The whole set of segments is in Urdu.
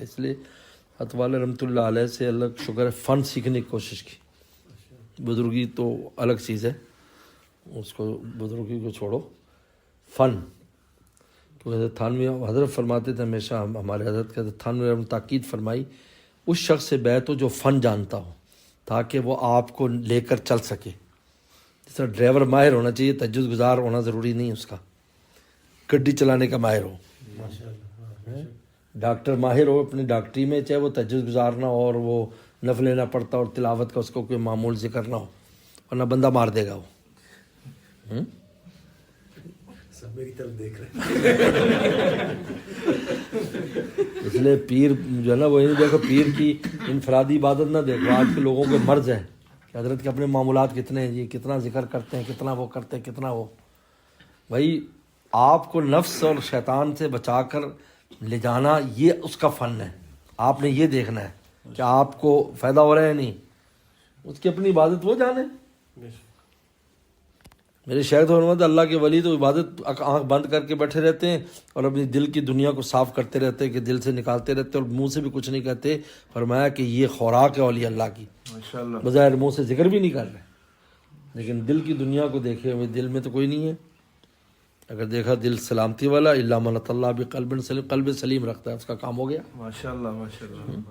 اس لیے اطوال رحمۃ اللہ علیہ سے اللہ کا شکر ہے فن سیکھنے کی کوشش کی. بزرگی تو الگ چیز ہے، اس کو بزرگی کو چھوڑو، فن. تو حضرت تھانوی حضرت فرماتے تھے ہمیشہ، ہمارے حضرت کے حضرت تھانوی رحمۃ تاکید فرمائی اس شخص سے بیعت ہو جو فن جانتا ہو تاکہ وہ آپ کو لے کر چل سکے. جس طرح ڈرائیور ماہر ہونا چاہیے، تہجد گزار ہونا ضروری نہیں اس کا، گڈی چلانے کا ماہر ہو. ڈاکٹر ماہر ہو اپنی ڈاکٹری میں، چاہے وہ تہجد گزار نہ ہو اور وہ نفلیں نہ پڑھتا اور تلاوت کا اس کو کوئی معمول ذکر نہ ہو، ورنہ بندہ مار دے گا وہ. سب میری طرف دیکھ رہے ہیں. اس لیے پیر جو ہے نا، وہ دیکھو پیر کی انفرادی عبادت نہ دیکھو. آج کے لوگوں کے مرض ہے کہ حضرت کے اپنے معمولات کتنے ہیں جی، کتنا ذکر کرتے ہیں، کتنا وہ کرتے ہیں، کتنا وہ. بھائی آپ کو نفس اور شیطان سے بچا کر لے جانا، یہ اس کا فن ہے. آپ نے یہ دیکھنا ہے کہ آپ کو فائدہ ہو رہا ہے یا نہیں. اس کی اپنی عبادت وہ جانے. میرے شیخ فرماتے اللہ کے ولی تو عبادت آنکھ بند کر کے بیٹھے رہتے ہیں اور اپنی دل کی دنیا کو صاف کرتے رہتے ہیں، کہ دل سے نکالتے رہتے ہیں اور منہ سے بھی کچھ نہیں کہتے. فرمایا کہ یہ خوراک ہے اولیاء اللہ کی. بظاہر منہ سے ذکر بھی نہیں کر رہے، لیکن دل کی دنیا کو دیکھے ہوئے دل میں تو کوئی نہیں ہے. اگر دیکھا دل سلامتی والا، اللہ من اللہ بقلب سلیم، قلب سلیم رکھتا ہے، اس کا کام ہو گیا. ماشاءاللہ ماشاءاللہ.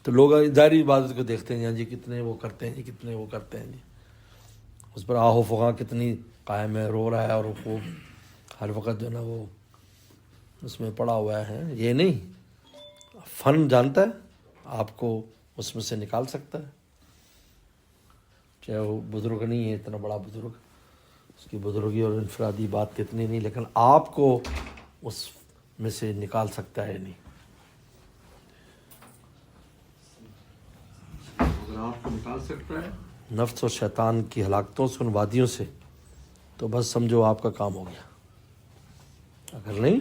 تو لوگ ظاہری عبادت کو دیکھتے ہیں جی، کتنے وہ کرتے ہیں جی، کتنے وہ کرتے ہیں جی. اس پر آہ و فغاں کتنی قائم ہے، رو رہا ہے اور خوب ہر وقت جو ہے نا وہ اس میں پڑا ہوا ہے. یہ نہیں، فن جانتا ہے، آپ کو اس میں سے نکال سکتا ہے. چاہے وہ بزرگ نہیں ہے اتنا بڑا بزرگ، اس کی بزرگی اور انفرادی بات کتنی نہیں، لیکن آپ کو اس میں سے نکال سکتا ہے نہیں. اگر آپ کو نکال سکتا ہے نفس اور شیطان کی ہلاکتوں سے، ان وادیوں سے، تو بس سمجھو آپ کا کام ہو گیا. اگر نہیں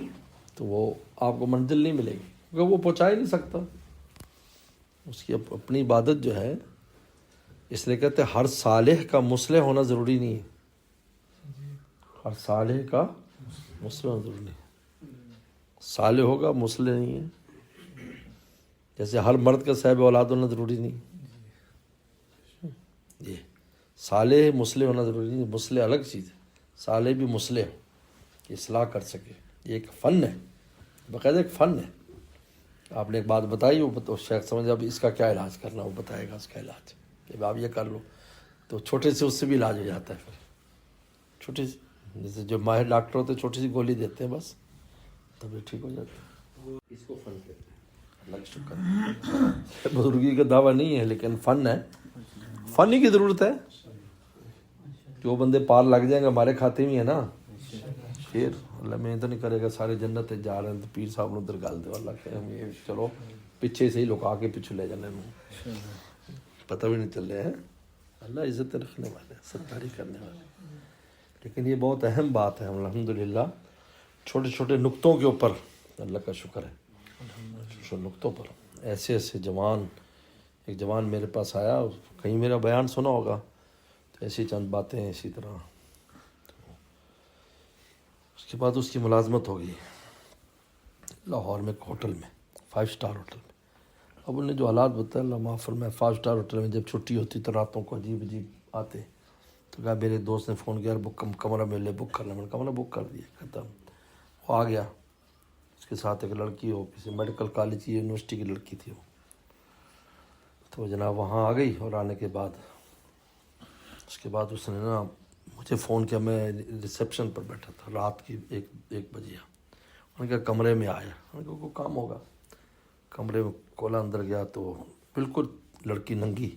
تو وہ آپ کو منزل نہیں ملے گی، کیونکہ وہ پہنچا ہی نہیں سکتا. اس کی اپنی عبادت جو ہے، اس لیے کہتے ہیں ہر صالح کا مصلح ہونا ضروری نہیں ہے. ہر صالح کا مصلح ہونا ضروری نہیں. صالح ہوگا مصلح نہیں ہے. جیسے ہر مرد کا صاحب اولاد ہونا ضروری نہیں. یہ صالح مصلح ہونا ضروری نہیں. مصلح الگ چیز ہے، صالح بھی مصلح ہو کہ اصلاح کر سکے. یہ ایک فن ہے، باقاعدہ ایک فن ہے. آپ نے ایک بات بتائی، وہ شیخ سمجھ اب اس کا کیا علاج کرنا، وہ بتائے گا اس کا علاج کہ آپ یہ کر لو، تو چھوٹے سے اس سے بھی علاج ہو جاتا ہے. پھر چھوٹی سی، جیسے جو ماہر ڈاکٹر ہوتے ہیں چھوٹی سی گولی دیتے ہیں بس، تب یہ ٹھیک ہو جاتا ہے. اس کو فن کہتے ہیں. اللہ شکر. بزرگی کا دعویٰ نہیں ہے لیکن فن ہے. فن ہی کی ضرورت ہے. جو بندے پار لگ جائیں گے ہمارے کھاتے میں ہے نا، پھر اللہ میں تو نہیں کرے گا سارے جنت جا رہے ہیں تو پیر صاحب نے ادھر گال دے اللہ کہ ہم یہ چلو پیچھے سے ہی لکا کے پیچھے لے جانے میں پتہ بھی نہیں چل رہے ہیں. اللہ عزت رکھنے والے، ستاری کرنے والے. لیکن یہ بہت اہم بات ہے. الحمدللہ چھوٹے چھوٹے نقطوں کے اوپر اللہ کا شکر ہے، چھوٹے نقطوں پر ایسے ایسے جوان. ایک جوان میرے پاس آیا، کہیں میرا بیان سنا ہوگا، تو ایسی چند باتیں اسی طرح. اس کے بعد اس کی ملازمت ہو گئی لاہور میں ایک ہوٹل میں، 5 اسٹار ہوٹل میں. اب انہوں نے جو حالات بتایا، اللہ معاف فرمائے، 5 اسٹار ہوٹل میں جب چھٹی ہوتی تو راتوں کو عجیب عجیب آتے. تو کہا میرے دوست نے فون کیا، کمرہ میرے لیے بک کرنا. میں نے کمرہ بک کر دیا. ختم. وہ آ گیا، اس کے ساتھ ایک لڑکی ہو، کسی میڈیکل کالج کی یونیورسٹی کی لڑکی تھی وہ. تو جناب وہاں آ گئی، اور آنے کے بعد اس کے بعد اس نے نا مجھے فون کیا. میں ریسیپشن پر بیٹھا تھا، رات کی 1 بجے. انہوں نے کہا کمرے میں آیا. انہوں نے کہا کوئی کام ہوگا. کمرے میں کھولا، اندر گیا تو بالکل لڑکی ننگی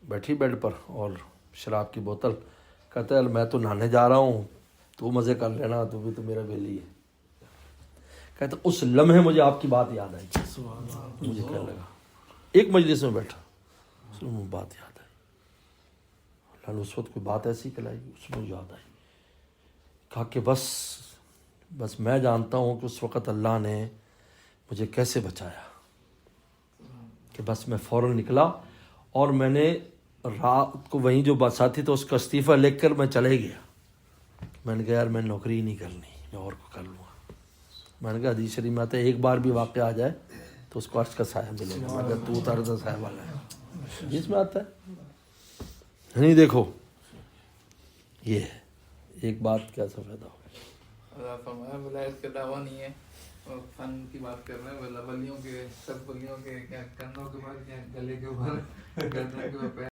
بیٹھی بیڈ پر اور شراب کی بوتل. کہتا ہے میں تو نہانے جا رہا ہوں، تو مزے کر لینا، تو بھی تو میرا ویلی ہے. کہتا اس لمحے مجھے آپ کی بات یاد آئی. مجھے کہنے لگا ایک مجلس میں بیٹھا، اس میں بات یاد آئی. اللہ نے اس وقت کوئی بات ایسی کہلائی، اس میں یاد آئی. کہا کہ بس میں جانتا ہوں کہ اس وقت اللہ نے مجھے کیسے بچایا. کہ بس میں فوراً نکلا اور میں نے رات کو وہیں جو ساتھی تھا اس کا استعفیٰ لکھ کر میں چلے گیا. میں نے کہا یار میں نوکری نہیں کرنی، میں اور کو کر لوں گا. میں نے کہا حدیث شریف میں آتا ہے ایک بار بھی واقعہ آ جائے تو اس کو عرش کا سایہ ملے گا مگر تو اتارتا سایہ والا ہے جس میں آتا ہے نہیں دیکھو یہ ہے ایک بات کیا سا فائدہ ہوگا فرمایا ولایت کا دعویٰ نہیں ہے اور فن کی بات کر رہے ہیں ولیوں کے سب ولیوں کے کیا کندھوں کے بعد کیا گلے کے اوپر گردن کے اوپر